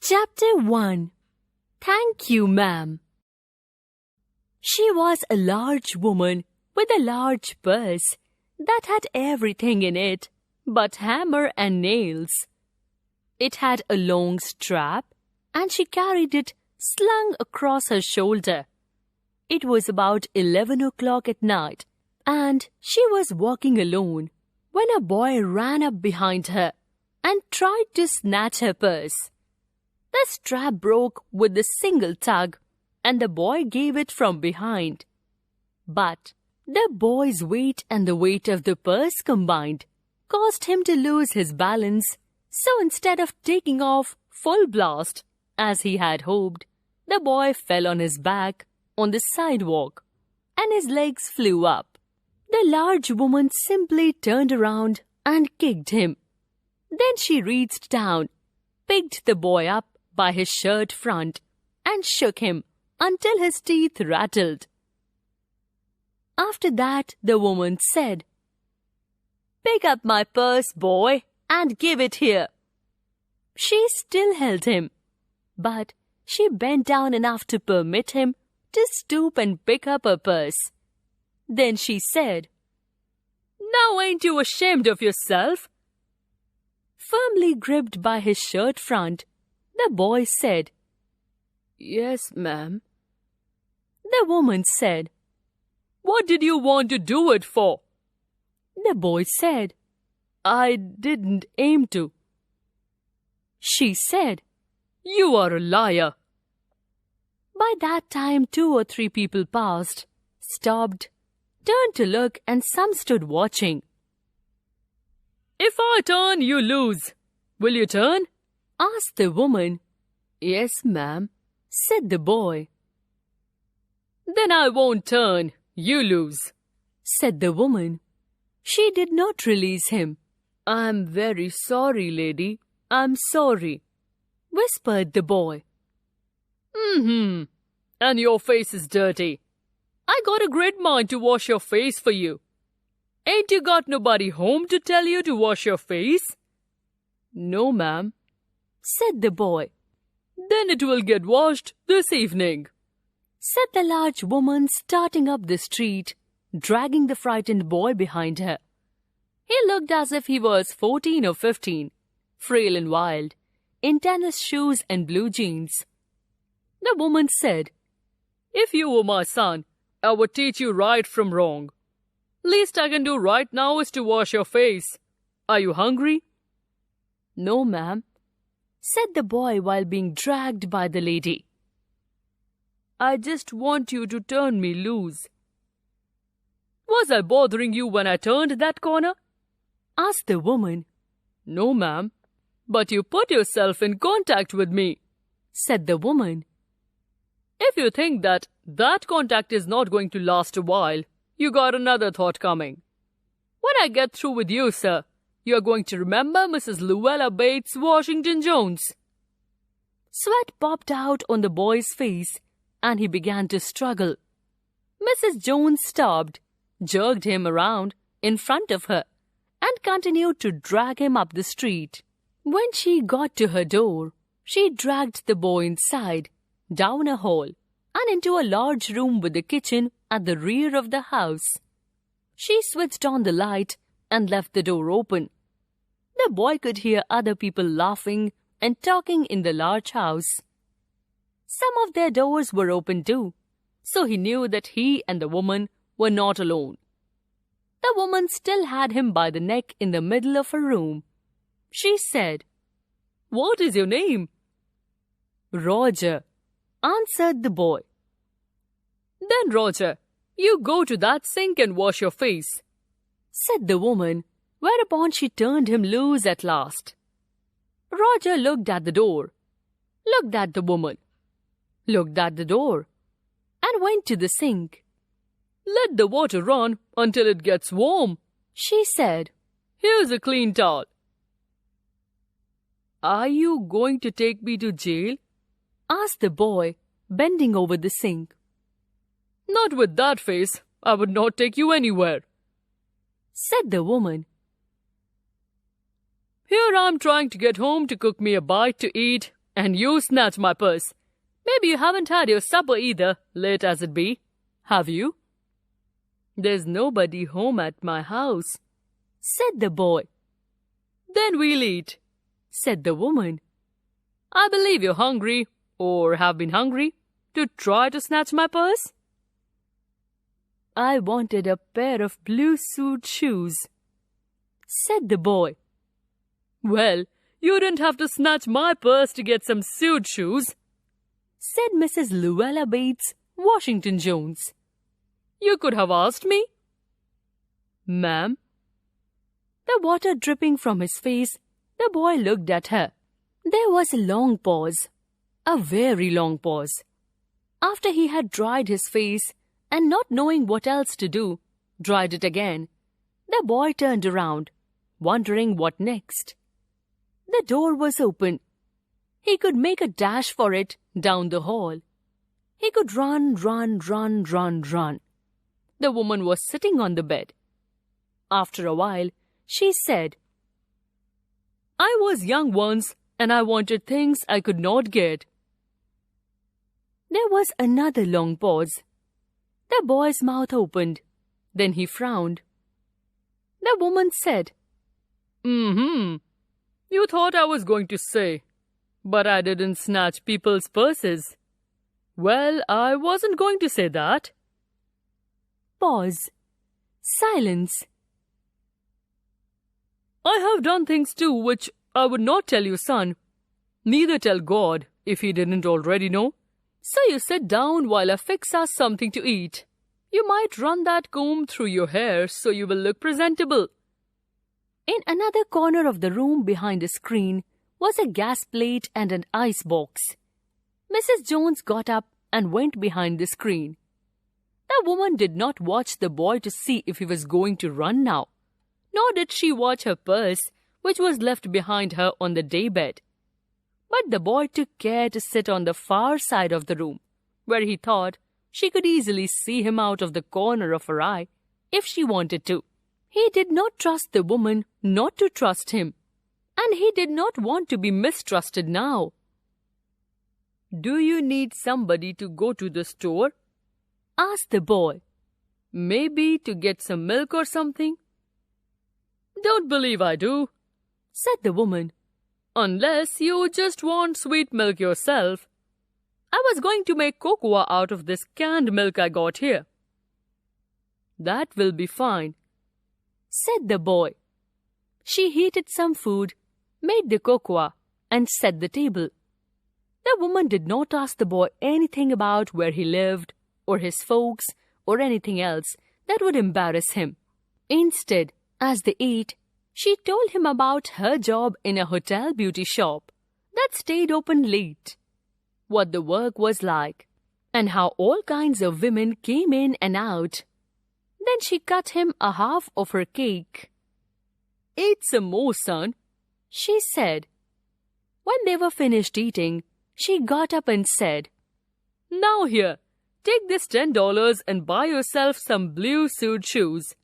Chapter 1. Thank you, ma'am. She was a large woman with a large purse that had everything in it but hammer and nails. It had a long strap and she carried it slung across her shoulder. It was about 11 o'clock at night and she was walking alone when a boy ran up behind her and tried to snatch her purse. The strap broke with a single tug, and the boy gave it from behind. But the boy's weight and the weight of the purse combined caused him to lose his balance, so instead of taking off full blast, as he had hoped, the boy fell on his back on the sidewalk, and his legs flew up. The large woman simply turned around and kicked him. Then she reached down, picked the boy up by his shirt front and shook him until his teeth rattled. After that, the woman said, "Pick up my purse, boy, and give it here." She still held him, but she bent down enough to permit him to stoop and pick up her purse. Then she said, "Now ain't you ashamed of yourself?" Firmly gripped by his shirt front, the boy said, "Yes, ma'am." The woman said, "What did you want to do it for?" The boy said, "I didn't aim to." She said, "You are a liar." By that time, 2 or 3 people passed, stopped, turned to look, and some stood watching. "If I turn, you lose. Will you turn?" asked the woman. "Yes, ma'am," said the boy. "Then I won't turn. You lose," said the woman. She did not release him. "I'm very sorry, lady. I'm sorry," whispered the boy. And your face is dirty. I got a great mind to wash your face for you. Ain't you got nobody home to tell you to wash your face?" "No, ma'am," said the boy. "Then it will get washed this evening," said the large woman, starting up the street, dragging the frightened boy behind her. He looked as if he was 14 or 15, frail and wild, in tennis shoes and blue jeans. The woman said, "If you were my son, I would teach you right from wrong. Least I can do right now is to wash your face. Are you hungry?" "No, ma'am," said the boy while being dragged by the lady. "I just want you to turn me loose." "Was I bothering you when I turned that corner?" asked the woman. "No, ma'am." "But you put yourself in contact with me," said the woman. "If you think that contact is not going to last a while, you got another thought coming. When I get through with you, sir, you're going to remember Mrs. Luella Bates Washington Jones." Sweat popped out on the boy's face, and he began to struggle. Mrs. Jones stopped, jerked him around in front of her, and continued to drag him up the street. When she got to her door, she dragged the boy inside, down a hall, and into a large room with a kitchen at the rear of the house. She switched on the light and left the door open. The boy could hear other people laughing and talking in the large house. Some of their doors were open too, so he knew that he and the woman were not alone. The woman still had him by the neck in the middle of her room. She said, "What is your name?" "Roger," answered the boy. "Then, Roger, you go to that sink and wash your face," said the woman, whereupon she turned him loose at last. Roger looked at the door, looked at the woman, looked at the door, and went to the sink. "Let the water run until it gets warm," she said. "Here's a clean towel." "Are you going to take me to jail?" asked the boy, bending over the sink. "Not with that face. I would not take you anywhere," said the woman. "Here I'm trying to get home to cook me a bite to eat, And you snatch my purse. Maybe you haven't had your supper either, late as it be. Have you? There's nobody home at my house, said the boy. Then we'll eat, said the woman. I believe you're hungry, or have been hungry, to try to snatch my purse. I wanted a pair of blue suede shoes, said the boy. Well, you didn't have to snatch my purse to get some suede shoes, said Mrs. Luella Bates, Washington Jones. You could have asked me. Ma'am? The water dripping from his face, the boy looked at her. There was a long pause, a very long pause. After he had dried his face and not knowing what else to do, dried it again, the boy turned around, wondering what next. The door was open. He could make a dash for it down the hall. He could run. The woman was sitting on the bed. After a while, she said, I was young once, and I wanted things I could not get. There was another long pause. The boy's mouth opened. Then he frowned. The woman said, You thought I was going to say, but I didn't snatch people's purses. Well, I wasn't going to say that. Pause. Silence. I have done things too which I would not tell you, son. Neither tell God, if he didn't already know. So you sit down while I fix us something to eat. You might run that comb through your hair so you will look presentable. In another corner of the room behind a screen was a gas plate and an ice box. Mrs. Jones got up and went behind the screen. The woman did not watch the boy to see if he was going to run now, nor did she watch her purse, which was left behind her on the daybed. But the boy took care to sit on the far side of the room, where he thought she could easily see him out of the corner of her eye if she wanted to. He did not trust the woman not to trust him, and he did not want to be mistrusted now. Do you need somebody to go to the store? Asked the boy. Maybe to get some milk or something? Don't believe I do, said the woman. Unless you just want sweet milk yourself. I was going to make cocoa out of this canned milk I got here. That will be fine, said the boy. She heated some food, made the cocoa, and set the table. The woman did not ask the boy anything about where he lived, or his folks, or anything else that would embarrass him. Instead, as they ate, she told him about her job in a hotel beauty shop that stayed open late, what the work was like, and how all kinds of women came in and out. Then she cut him a half of her cake. Eat some more, son, she said. When they were finished eating, she got up and said, Now here, take this $10 and buy yourself some blue suede shoes.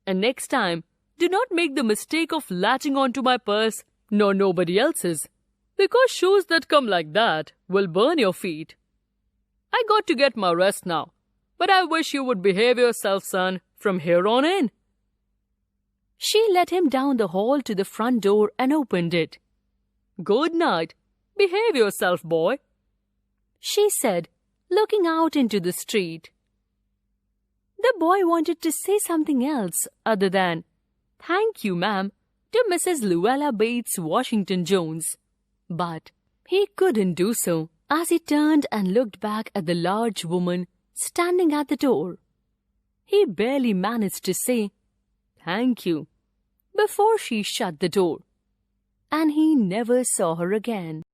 And next time, do not make the mistake of latching onto my purse, nor nobody else's, because shoes that come like that will burn your feet. I got to get my rest now, but I wish you would behave yourself, son, from here on in. She led him down the hall to the front door and opened it. Good night. Behave yourself, boy, she said, looking out into the street. The boy wanted to say something else other than, Thank you, ma'am, to Mrs. Luella Bates, Washington Jones. But he couldn't do so as he turned and looked back at the large woman standing at the door. He barely managed to say, Thank you, before she shut the door. And he never saw her again.